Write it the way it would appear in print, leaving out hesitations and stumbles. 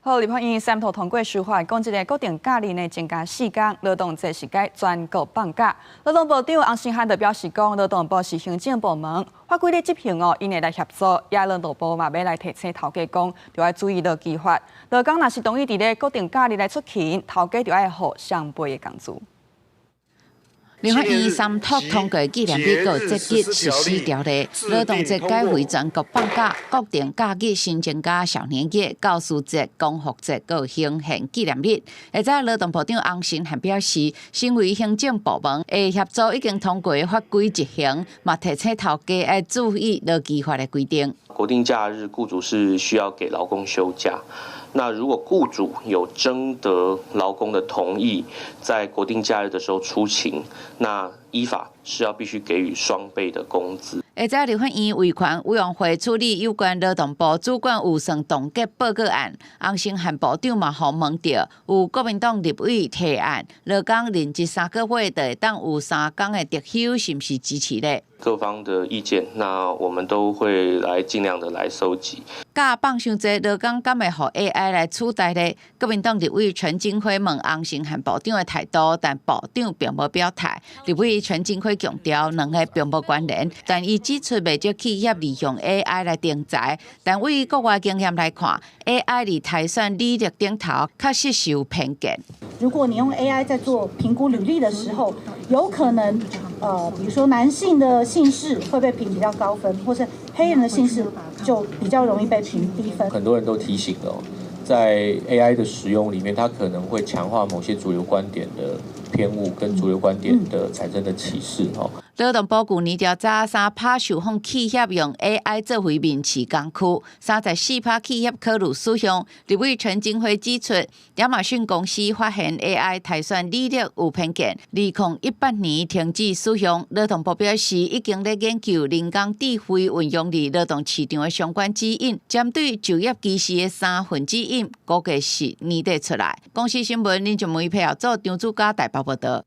好，立法院3读通过修法，讲这个固定假日呢增加4天，劳动节是该全国放假。劳动部长洪胜汉就表示讲，劳动部是行政部门，法规咧执行哦，因会来协助，也劳动部嘛要来提醒头家讲，就要注意劳基法。劳工若是同意伫咧固定假日来出勤，头家就要付双倍的工资。 立法院3读通过纪念日个节日实施条例，劳动节改为全国放假，固定假日新增加少年节、教师节、光复节个行宪纪念日。而在劳动部长洪胜汉表示，身为行政部门，会协助已经通过的法规执行，嘛提醒头家要注意劳基法的规定。国定假日，雇主是需要给劳工休假。 那如果雇主有征得劳工的同意，在国定假日的时候出勤，那依法是要必须给予双倍的工资。而在立法院维权委员会处理有关劳动部主管有算冻结报告案，洪胜汉部长嘛，互问到有国民党立委提案，劳工连续3个月就会当有3天的特休，是不是支持呢？ 各方的意见，那我们都会来尽量的来收集。假放伤济，劳工敢会互 AI 来取代呢？国民党立委陈金辉问洪胜汉部长的态度，但部长并无表态。立委陈金辉强调，两个并无关联，但伊指出未少企业利用 AI 来定财，但为国外经验来看 ，AI 伫台选履历顶头确实是有偏见。如果你用 AI 在做评估履历的时候，有可能比如说男性的姓氏会被评比较高分，或是黑人的姓氏就比较容易被评低分。很多人都提醒了，在 AI 的使用里面，它可能会强化某些主流观点的偏误跟主流观点的产生的歧视哈。劳动部去年调查3%受访企业用 AI 做为面试工具，34%企业考虑使用。立委陈金辉指出，亚马逊公司发现 AI 台选履历有偏见，2018年停止使用。劳动部表示，已经在研究人工智慧运用伫劳动市场的相关指引，针对就业歧视的3份指引，估计是年底出来。公司新闻林俊梅配合做张主嘉台北报道。